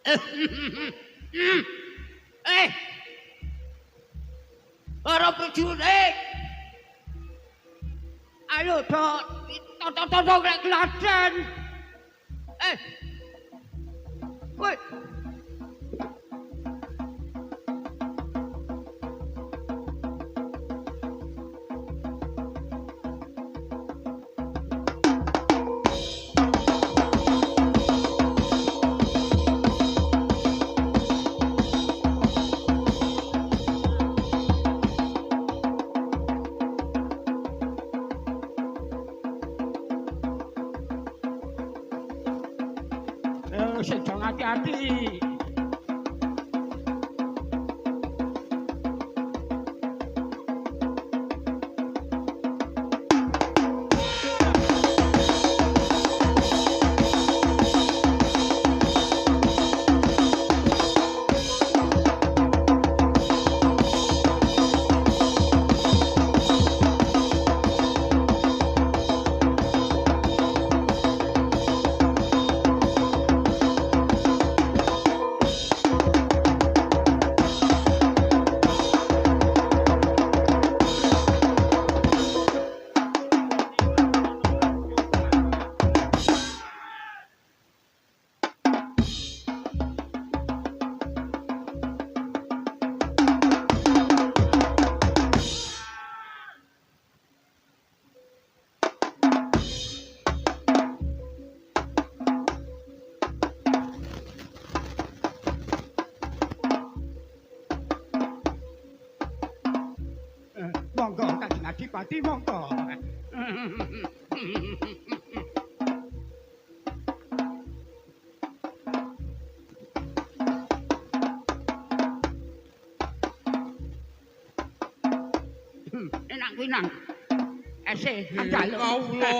Eh, para prajurit. Ayo toto lek gladen. Woi. Sedang hati-hati. Monggo Kanjeng Adipati monggo. Enak kuwi nang. Esih njaluk. Kawula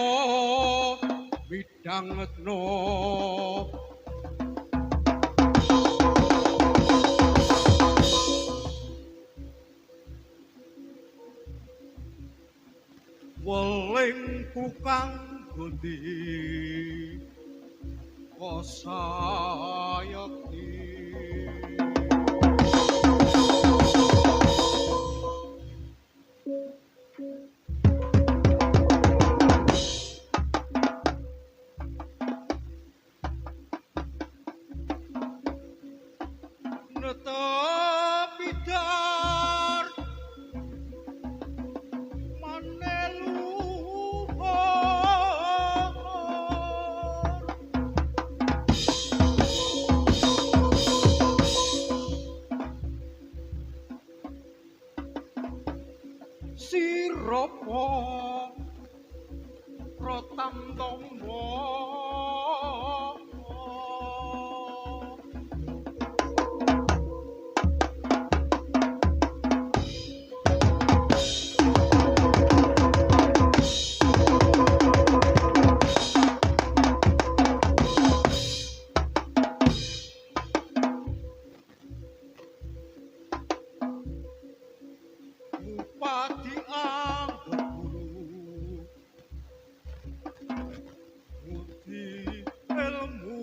midhangetno. Weling kukang gondi kosayati netepi dar siropo protam tombo Bupati Anggeguru Muti ilmu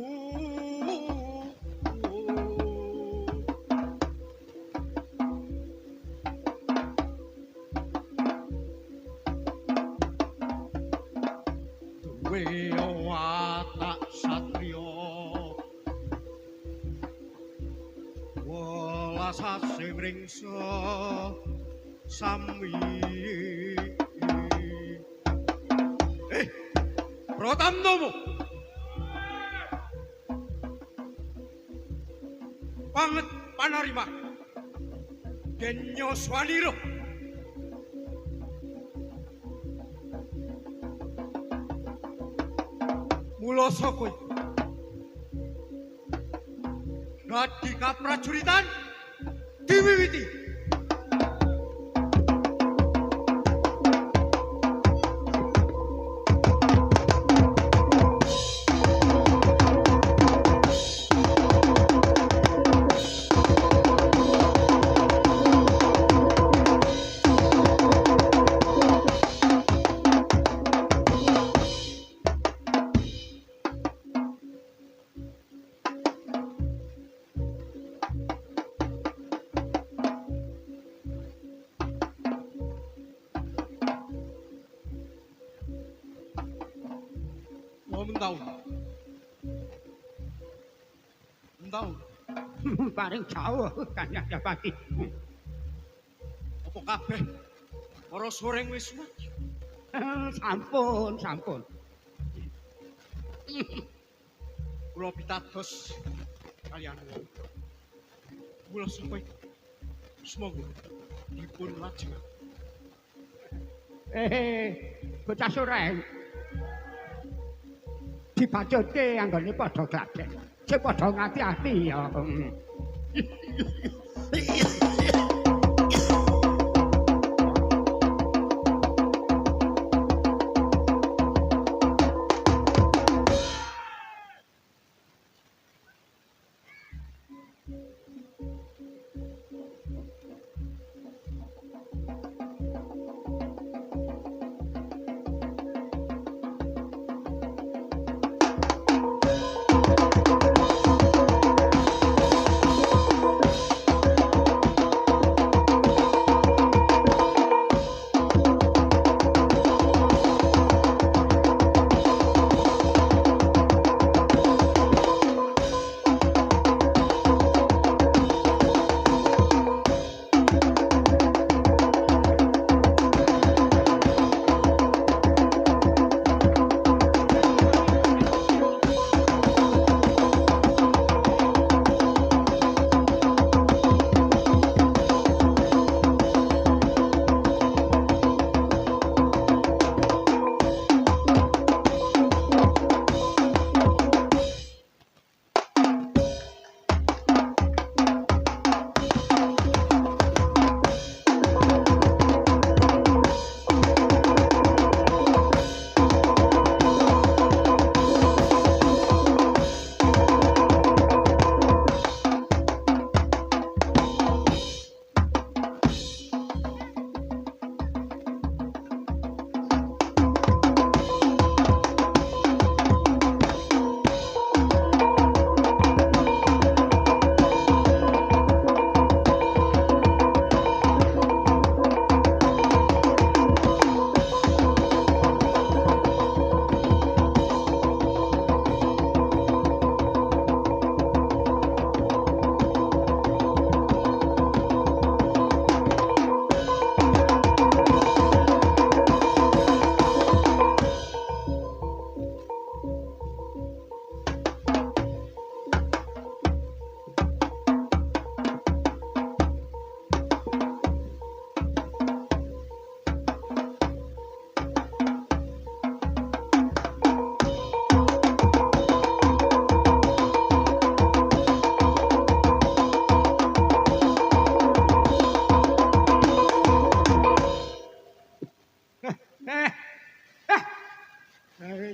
duwe watak satriya welas asih mringsa Sami Pratamnomo Panget panarima Denyo Swaniro Mula saka dadi kaprajuritan diwiwiti Tahun. Tahun. Paring jauh Kanjeng Adipati. Apa kabeh para soreng wis mati? Sampun, sampun. Kula pitados kalian wong. Kula sampai semoga dipun lajeng. Bocah soreng. Dibacutke anggone padha gladhen. Sing padha ngati-ati ya.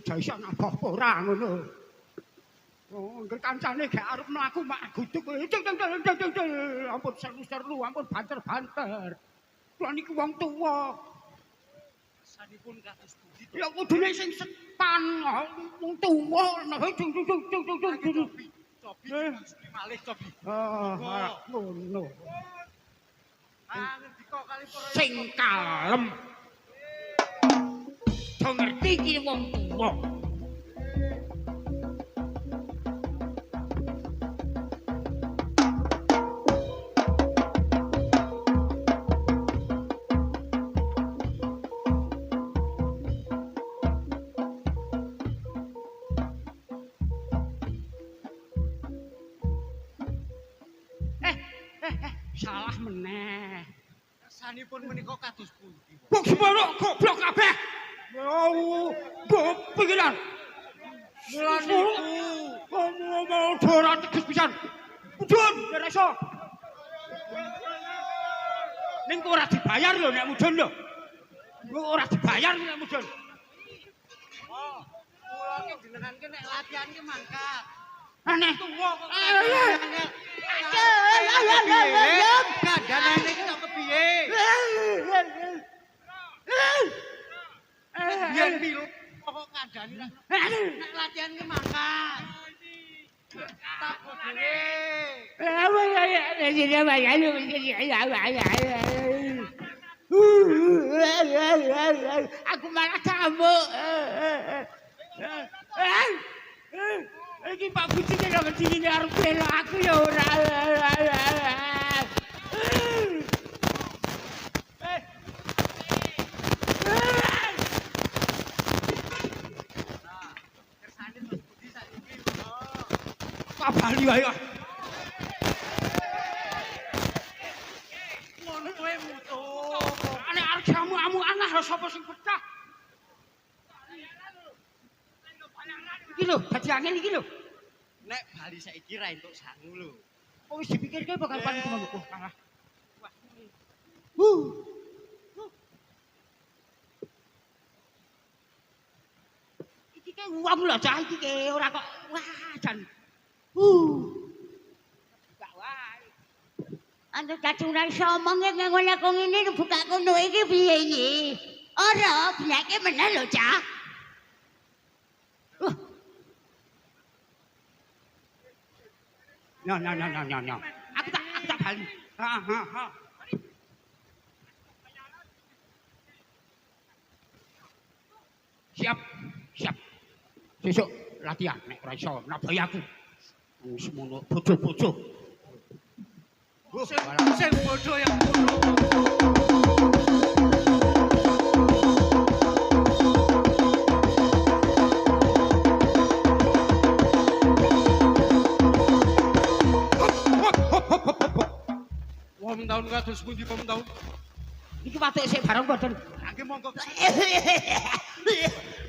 Jaisa napa ora ngono. Oh, ngger kancane gek arep mlaku mak guduk. Ampun seru-seru, ampun banter-banter. Kula niku wong tuwa. Sanipun kados pundi? Ya kudune sing sepan, wong tuwa. Cobi malih cobi. Ngono. Ngendika kali para Sing kalem. Do ngerti iki wong tuwa. Salah meneh. sanipun menika kados pundi? Wong semono goblok kabeh. Oh, pikiran. Mulane Ngomong ora teges pisan. Mudun, ora iso. Ning kok ora dibayar lho nek mudun lho. Ora dibayar nek mudun. Oh, kula ki jenengan ki nek latihan ki mangkat. Aneh. Tuwa kok. Ayo. Kandhane iki kok kepiye? Yen piro kok kandhane nek latihan ki mangkat. Tak Aku malah cambuk. Iki Pak Bujine lho ngene arep bela aku ya ora. Pak Bali ayo. Ngono kowe mutu. Ane arep jamu-amu anah lho sapa sing pecah. Iki lho, dadi angel iki lho. Nek bali saiki ra entuk sangu lho. Kok wis dipikirke bakal panik ngono kok kalah. Iki ke uang lho cah iki ke ora kok wah jan. Gak wae. Anu cacuran somong nek ngono kok ngene buka kono iki piye iki? Ora, bleke meneh lho, Cak. No. Aku tak bali. Ha. Siap. Sesuk latihan nek ora iso nabai aku. Wis mono bojo-bojo. Sing bodho yang bodho. Wong tahun kados pundi tahun? Iki watuk sik bareng boten. Nggih monggo.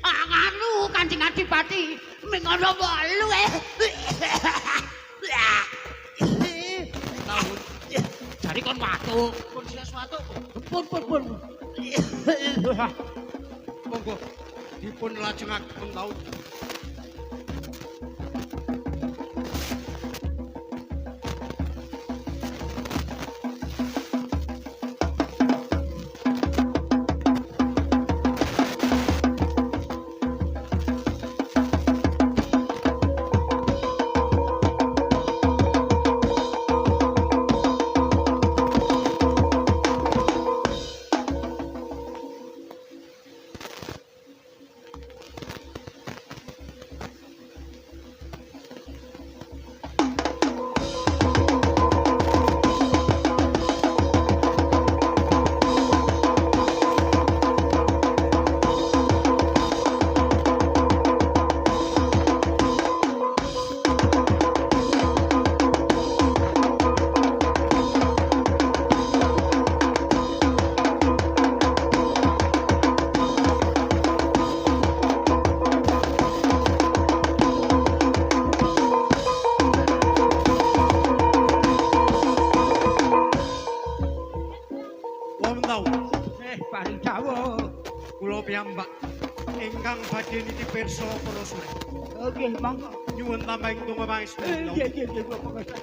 Anu Kanjeng Adipati mengono walu Tahun Jare kon watuk. pun sesuatu. Pun. Monggo dipun lajengaken tahun. Paring dawuh. Kula piyambak ingkang badhe niti pirsa para sure. Nggih, monggo. Nyuwun tambahing donga pangestu. Nggih, kula pangesta.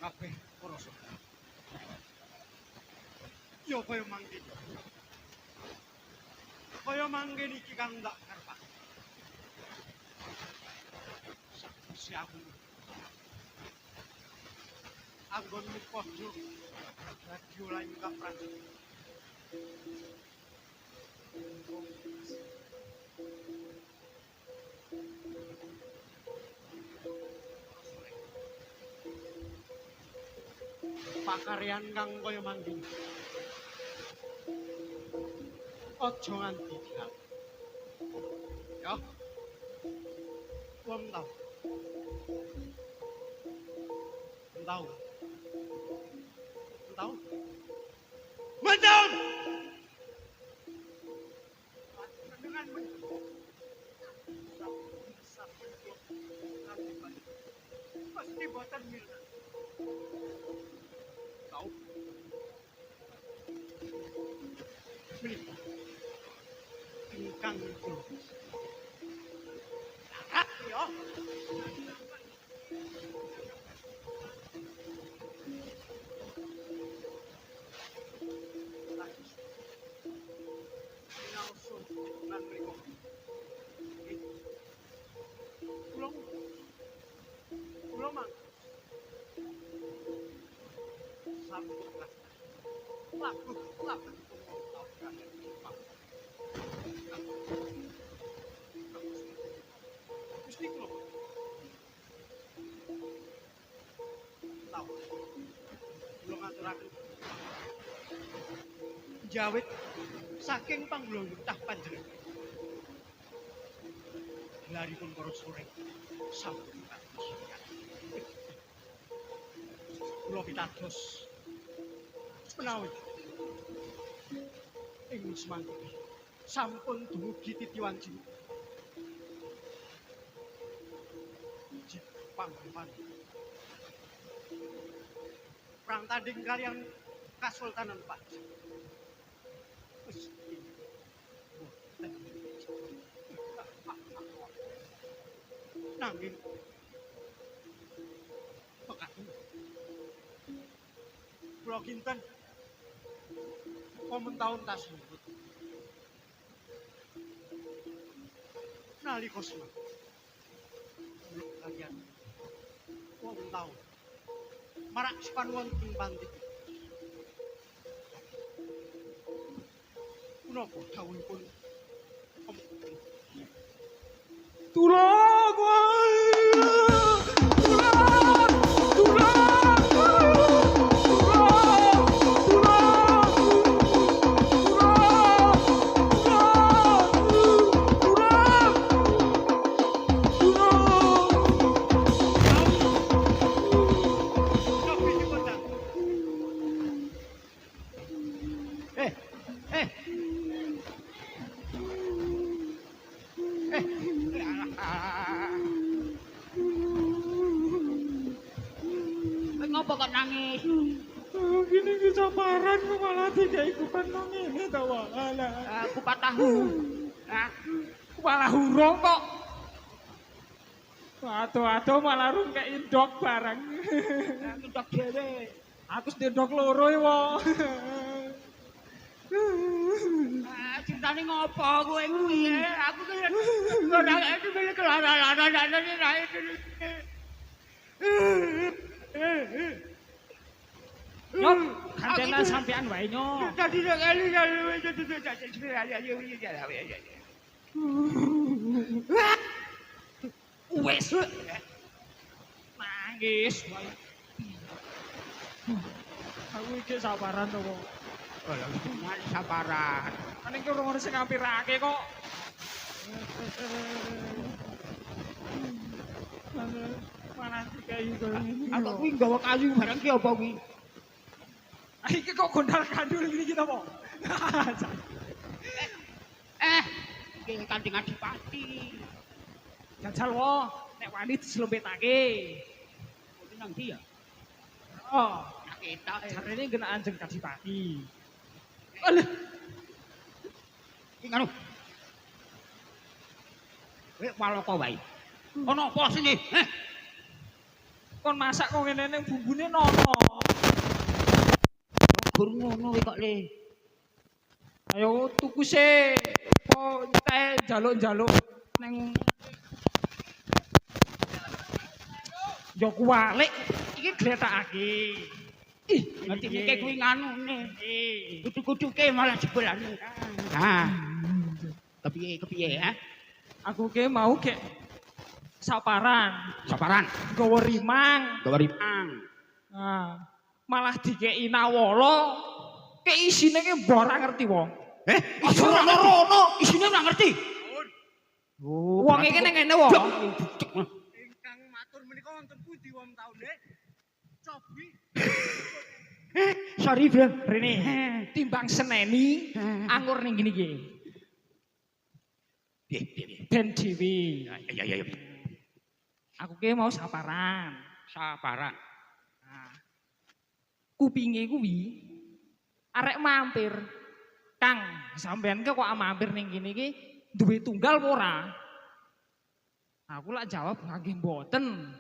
kabeh para saudara. Ya kaya mangkene. Kaya mangkene iki kang ndak karepake. Saksi aku. Anggonmu padha dadi olah nyukap prajurit. Pakaryan kang kaya mangkene. Aja nganti dihat. Ya. Wong tau. Tahu. Tahu. Mantap. Dengan pasti buatan Mirna. Tahu. Menikah. Ingkang itu. Ya. Jawit saking panglungtah panjenengan. Gelaripun para sore sampun kados. Kula pitados menawi ing semangka sampun dumugi titiwanji. Jepang perang tanding kalian Kasultanan Pajang. Nanging pekatu kula kinten pementaun tasebut nalika semana kalian wong taun marak sepan wonten panti punapa dawuhipun Tulang Ngopo kok nangis? Gini kesabaran kok malah tidak ikutan nang ini ta wala. Aku tahu. Aku malah hurung kok. Ado-ado malah rung kek indok barang. Aku ndok dhewe. Aku ndok loro ya wo. Cintane ngopo kowe kuwi? Aku ki ora iki milih kelara-lara rae. Nyok, kantenan sampean wae nyok. Tadi kali Wes. Nangis wae. Aku iki sabaran to kok. mari sabaran. Ning ki urung sing ngampirake kok. Mana dikai kok. Aku kuwi nggawa kayu barang ki apa kuwi? Iki kok gondal gandul gini kita po. Iki Kanjeng Adipati. Jajal wo, nek wani dislempetake. Kuwi nang ndi ya? Oh, Nak ketok. jarene genaan Jeng Adipati. Alah. Iki ngono. Wek walaka wae. Ana apa sini? Kon masak kok ngene ning bumbune nono. Gur ngono kowe kok le. Ayo tuku sih. Po teh jaluk-jaluk neng yo kuwalik iki gletakake. Ih, ngerti nek kuwi nganune. Kudu-kuduke malah jebolane. Ah. Kepiye ha? Aku ke mau kek saparan, Saparan, gawa rimang. gawa rimang. Nah, malah dikeki nawala. Kek isine ki ora ngerti wong. Aja ora rono, isine ora ngerti. Oh, Wong iki ning kene wong. Ingkang matur menika wonten pundi wong taune? Cobi. Sorry, Bro. Rene, timbang seneni anggur ning gini iki. Piye. Ben dhewe. Ya. Aku ki mau saparan. Saparan. Nah, kupinge kuwi arek mampir. Kang, sampean kok mampir ning kene iki duwe tunggal apa ora? Aku lak jawab nggih mboten.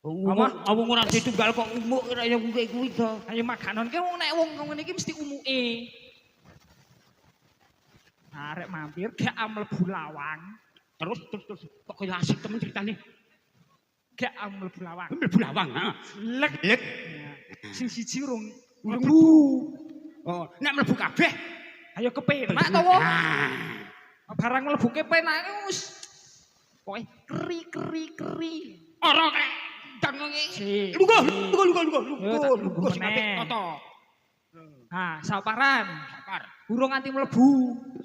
Awung ora ditunggal kok umuk kaya kuwi to. Ayo maganon ki wong nek wong ngene iki mesti umuke. Arek mampir gak mlebu lawang. Terus kok kaya asik temen ceritane. Gak mlebu lawang. Mlebu lawang, ha. Lek. Lek. Sing siji urung mlebu. Oh, nek mlebu kabeh Ayo kepenak to wong. Ah. Barang mlebu kepenak wis pokoke keri. Ora kek dange. Si. Lungguh. Yo, tak lungguh Sing meneh. apik toto. Nah, saparan. Sapar. Urung nganti mlebu.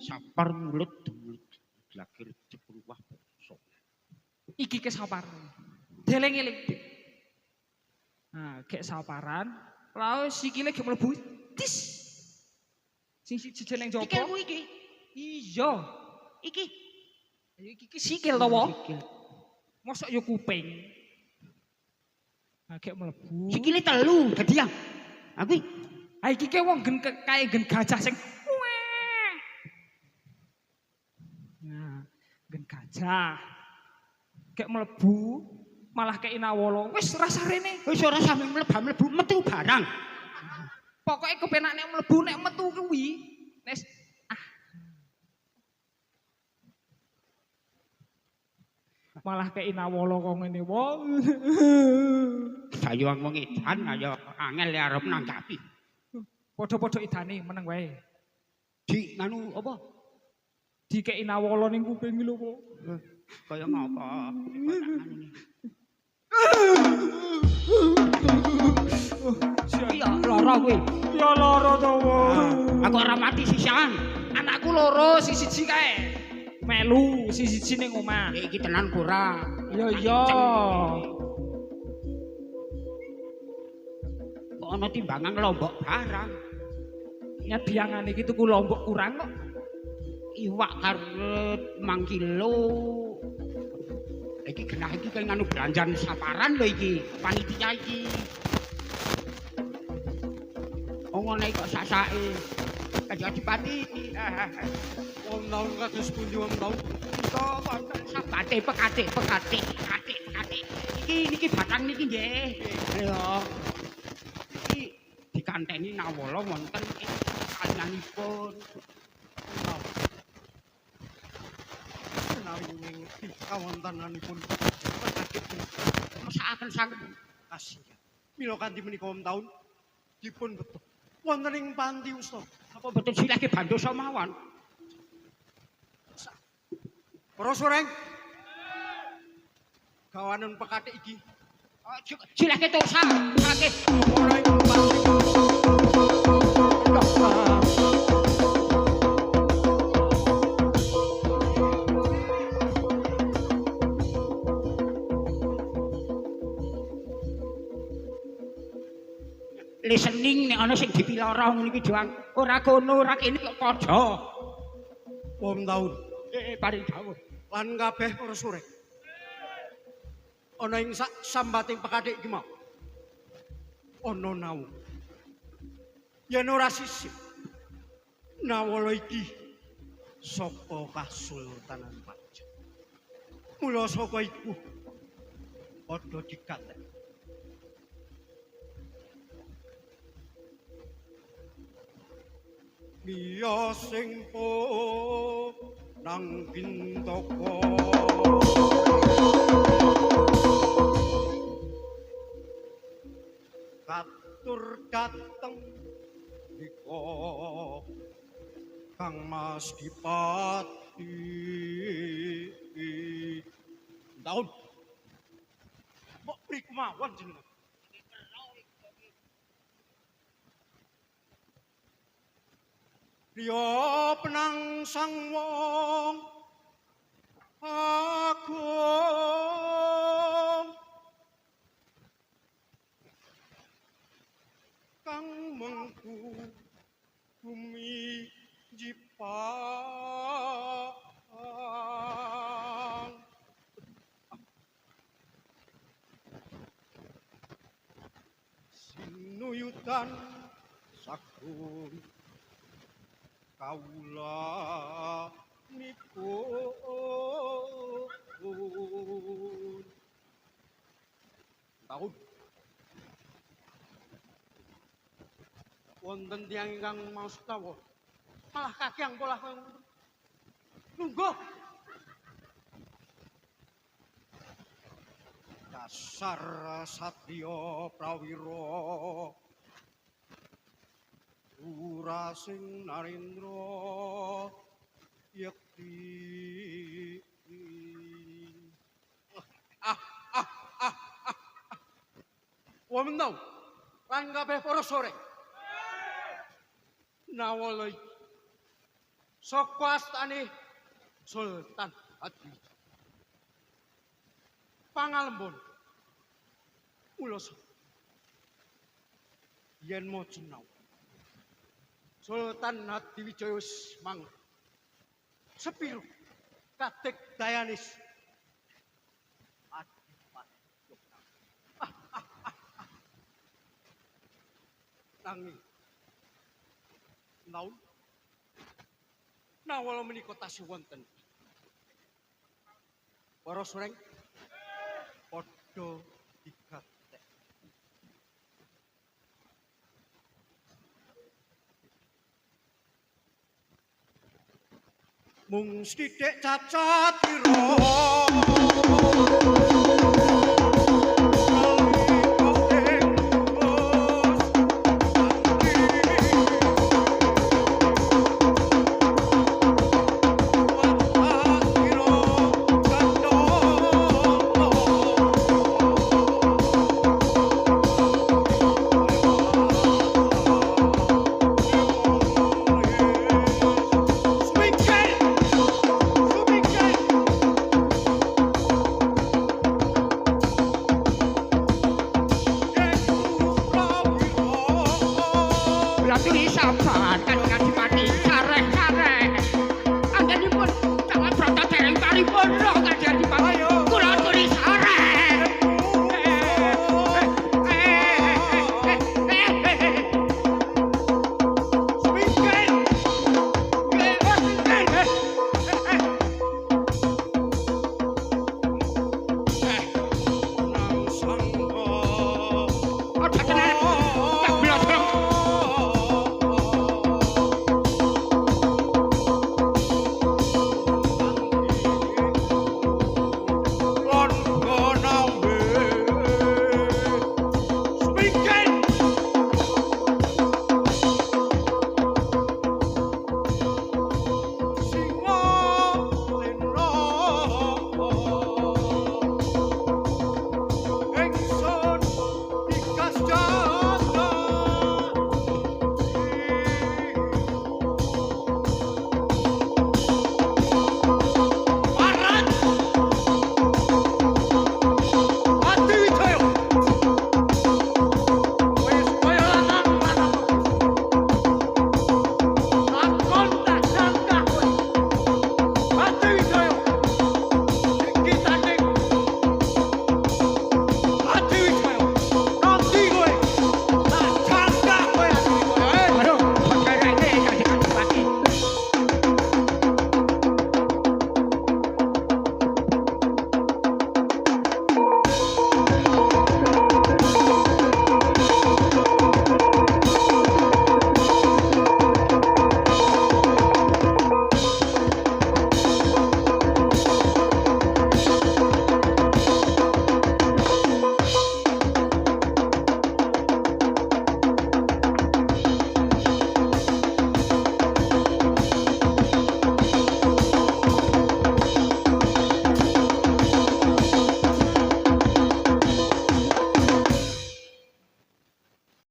Sapar mulut glagir cepruwah basa. Iki ke saparan. Deleng-eling. Nah, gek saparan, lalu sikile gek mlebu. Tis. Sing siji jeneng jopo. Sikilmu iki. Iya. Iki. Ayo iki sikil to, Wo. Sikil. Mosok yo kuping. Nah, gek mlebu. Sikile telu dadi ya. Aku Ha iki ke wong gen kae gen gajah sing weh. Nah, gen gajah. Gek mlebu malah kei nawala. Wis rasa rene. wis ora sampe mlebu metu barang. Pokoke kepenak nek mlebu nek metu kuwi. Nes malah kei nawala kok ngene wong. Sayo wong edan ayo angel ya arep nanggapi. Padha-padha idane meneng wae. Di nganu apa? Dikei nawala ning kuping lho, Po. Kaya ngapa? Iya, lara kuwi. Ya lara to, wong. Aku ora mati sisan. Anakku loro, sing siji kae. Melu, sing siji ning omah. Iki tenan kurang. Iya. Kok ana timbangan lombok barang. Nyadiangan iki tuku lombok kurang kok. Iwak karet 5 kilo. Iki genah iki kaya nganu belanjan saparan lho iki, panitia iki. Ngene kok sasake. Kaji Adipati iki. Wong taun kados pundi wong taun? Kok wonten sabate pekate. Niki batang niki nggih. Lho. Iki dikanteni nawala wonten ing kalinanipun. Menawi ngerti kawontenanipun Mesakaken saged kasih. Mila kanthi menika wong taun dipun beto wonten ing panti usta. apa betul silake bandosa mawon. Para soreng. Gawanen pekatik iki Silake tosa, silake. ora ing panti. Listening nek ana sing dipilara ngono iki doang. Ora kono, ora kene kok padha. Wong taun Paring dawuh. lan kabeh para soreng. Ana ing sak sambating pekatik iki mau. Ana nawu. Yen ora sisip. Nawala iki saka Kasultanan Pajang. Mula saka iku padha dikaten Miya sing nang bintoko katur dateng iko Kang Mas Dipati daun mbok pri kemawon jenengan Rio penang sang wong agung kang mengku bumi jipang sinuyutan sakun kaula nipun taun wonten tiyang ingkang maos tawa malah kakyang polah lungguh dasar satya prawira Ura sing narendra yekti Wamen tau lan kabeh para sore nawala iki saka astane Sultan Hadi Pangalembon Uloso yen mau jenau Sultan Hadiwijaya wis mang sepiro kadek dayanis Adipati nanging naun nawala menika tasih wonten para sureng padha digatek mung sithik cacat ira